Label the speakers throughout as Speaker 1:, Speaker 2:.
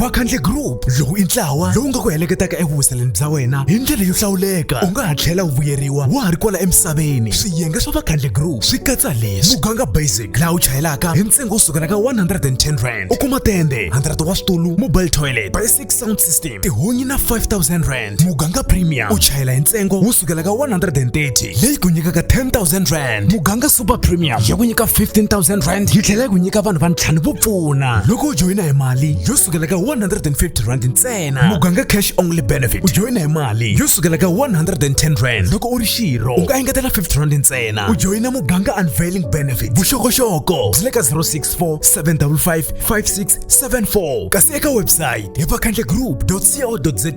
Speaker 1: Vakhandle Group lowu i ntlawa lowu nga ku heleketaka evuwiseleni bya wena hi ndlela yo hlawuleka. U nga ha tlhela u vuyeriwa wa ha ri kwala emisaveni. Swiyenge swa Vakhandle Group swi katsa leswi: muganga basic laha u chayelaka hi ntsengo wo sukela ka 110 rand. U kuma tende 100 wa switulu, mobile toilet, basic sound system, tihunyi na 5000 rand. Muganga premium u chayela hi ntsengo wo sukela ka 130 leyi ku nyikaka 10,000 rand. Muganga super premium ya ku nyika 15,000 rand yi tlhela ku nyika vanhu va ntlhanu vo pfuna loko u joyina hi mali yo sukela ka 150 rand ntsena. Muganga cash only benefit u joyina hi mali yo sukela ka 110 rand loko u ri xirho u nga engetela 50 rand ntsena. U joyina muganga unveiling benefit vuxokoxoko byi le ka 064 755 5674 kasi eka website hi vakhandlegroup.co.za.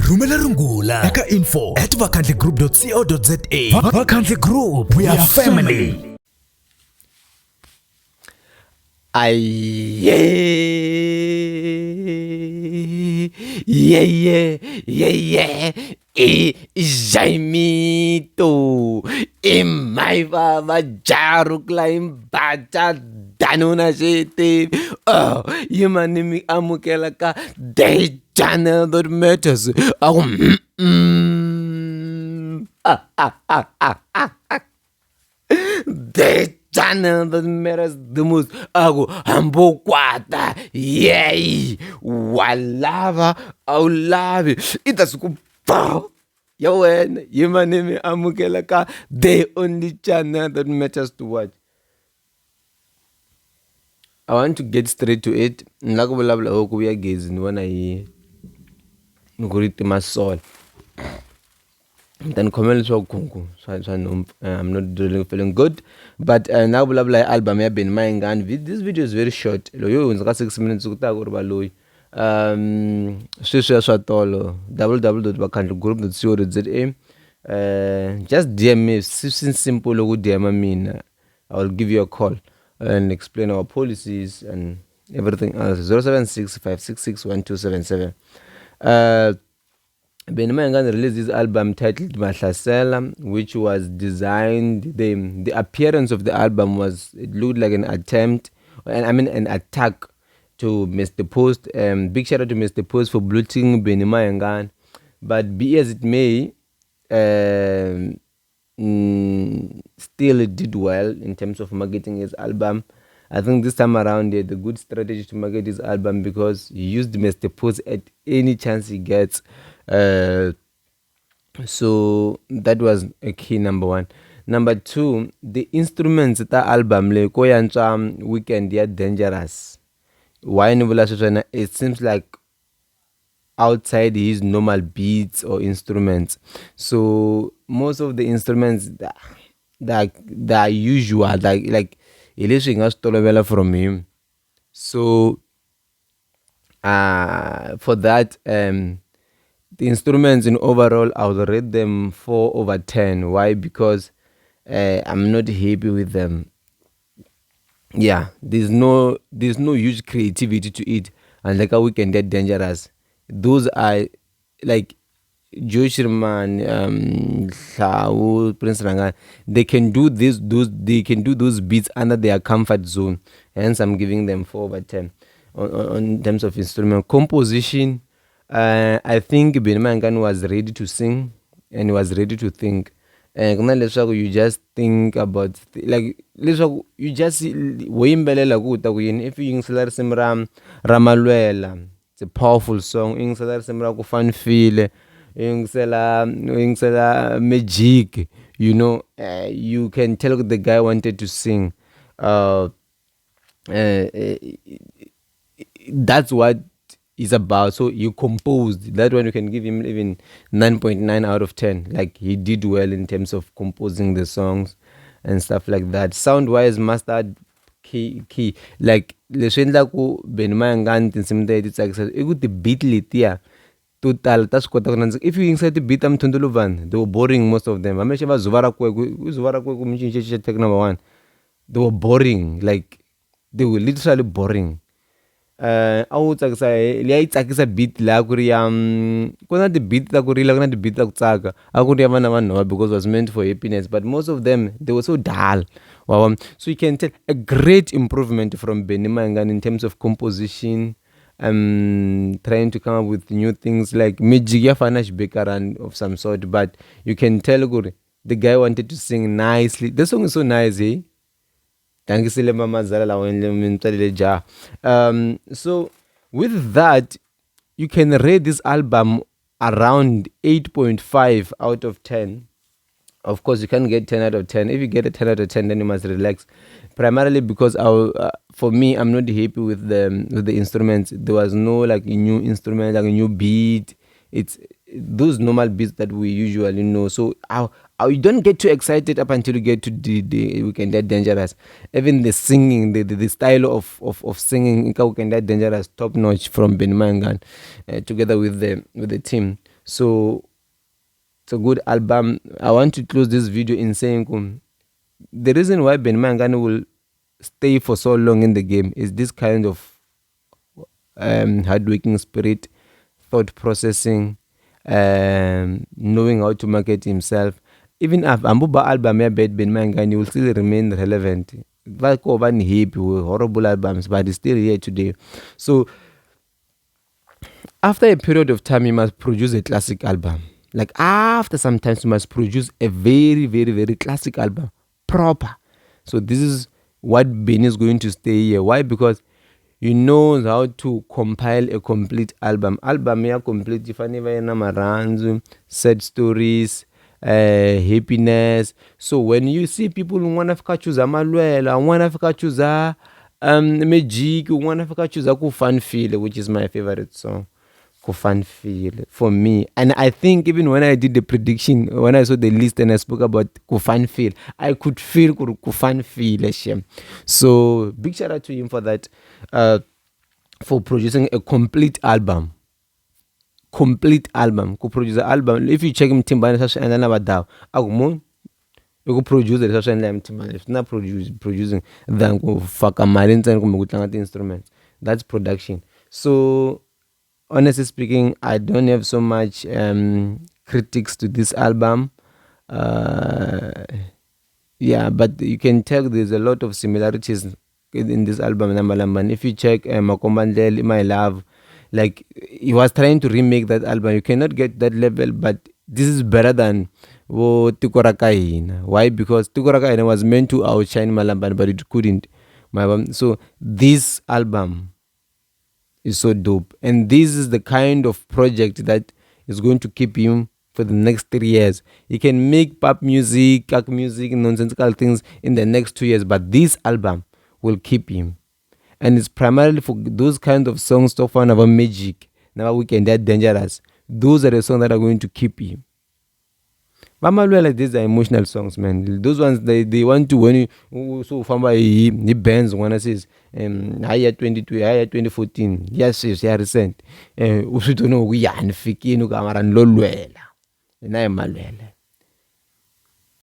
Speaker 1: Rhumela rungula eka info@vakhandlegroup.co.za. Vakhandle Group, we are family.
Speaker 2: Jaimito Mhayivava jarukla imbata danuna shete. Oh, yimanimi amukela ka the channel that matters. The channel that matters the most. Agu hambo kwata. Yay! Walava aulavi. Itasuku pow. Yawen, yimanimi amukela ka the only channel that matters to watch. I want to get straight to it. Nakubulabula okuya gazing when I nguriti my soul. Then comment so kunku. So I'm not really feeling good. But now blah album ya been Mayengani. This video is very short. Loyo unzaka 6 minutes ukutago loy. Swisha swatolo www.vakhandlegroup.co.za. Just DM me. Simple logo DM me. I will give you a call and explain our policies and everything else. 076-566-1277. Mayengani released this album titled Mahlasela, which was designed. The appearance of the album it looked like an attempt, an attack to Mr. Post. Big shout out to Mr. Post for blooting Mayengani. But be as it may, still it did well in terms of marketing his album. I think this time around he had a good strategy to market his album because he used Mr. Post at any chance he gets. So that was a key number one. Number two, the instruments of the album like Koyancham Weekend they are dangerous. Why it seems like outside his normal beats or instruments. So most of the instruments that are usual, like Elisha has stolen from him. So for that, the instruments in overall, I would rate them 4/10. Why? Because I'm not happy with them. Yeah, there's no huge creativity to it, and like a Weekend they're dangerous. Those are like Joe Sherman, Prince Rangan. They can do those beats under their comfort zone. Hence, I'm giving them 4/10 on terms of instrument composition. I think Mayengani was ready to sing and he was ready to think. You just think about you just if you sing Ramalwela, it's a powerful song. You sing Fun Feel, you sing Magic. You can tell the guy wanted to sing. That's what it's about. So you composed that one. You can give him even 9.9 out of 10. Like he did well in terms of composing the songs and stuff like that. Sound wise, mastered key. Like leswendla ku Mayengani tinsimu it's like the beat litia total tas kota kunanza. If you inside the beat am thunduluvan, they were boring most of them. Amesheva zuvara kwe kumchinche take number one. They were boring. Like they were literally boring. I would say liya beat la kuri kuna the beat la kuri la kuna the beat la kutsaka akuri yavana because it was meant for happiness, but most of them they were so dull. So you can tell a great improvement from Mayengani in terms of composition, trying to come up with new things like magic yafana shibekaran of some sort, but you can tell good the guy wanted to sing nicely. The song is so nice, eh? Dangisile mama zala la wenle mintsalile ja. So with that, you can rate this album around 8.5 out of 10. Of course, you can't get 10 out of 10. If you get a 10 out of 10, then you must relax. Primarily because for me, I'm not happy with the instruments. There was no like a new instrument, like a new beat. It's those normal beats that we usually know. So you don't get too excited up until you get to the Weekend That Dangerous. Even the singing, the style of singing in Weekend That Dangerous, top notch from Ben Mayengani, together with the team. So it's a good album. I want to close this video in saying the reason why Ben Mayengani will stay for so long in the game is this kind of hardworking spirit, thought processing, knowing how to market himself. Even if Ambuba album Ben Mayengani will still remain relevant. Like hip horrible albums, but he's still here today. So after a period of time, he must produce a classic album. Like after some time, you must produce a very, very, very classic album, proper. So this is what Ben is going to stay here. Why? Because he knows how to compile a complete album. Album here complete. If I never namaranzu, sad stories, happiness. So when you see people who want to choose Malwela, want to choose magic, want to choose ku fun feel, which is my favorite song. Fun feel for me, and I think even when I did the prediction, when I saw the list and I spoke about fun feel, I could feel fun feel. So big shout out to him for that, for producing a complete album. Could produce an album. If you check him Timbani and then about that, you could produce the social and Timbani. It's not producing then go fuck a marine and instruments. That's production. So honestly speaking, I don't have so much critics to this album. Yeah, but you can tell there's a lot of similarities in this album. And if you check Makombandele, My Love, like he was trying to remake that album. You cannot get that level, but this is better than Tukorakaina. Why? Because Tukorakaina was meant to outshine Malamban, but it couldn't. So this album is so dope, and this is the kind of project that is going to keep him for the next 3 years. He can make pop music, kak music, nonsensical things in the next 2 years, but this album will keep him, and it's primarily for those kinds of songs. So far, about magic, now Weekend That Dangerous. Those are the songs that are going to keep him. Mama like these are emotional songs, man. Those ones they want to when you so famba he bands when I says higher 22, higher 2014. Yes, yeah recent. Usito no we are and fiki no kamara lolwela. Na emalwele.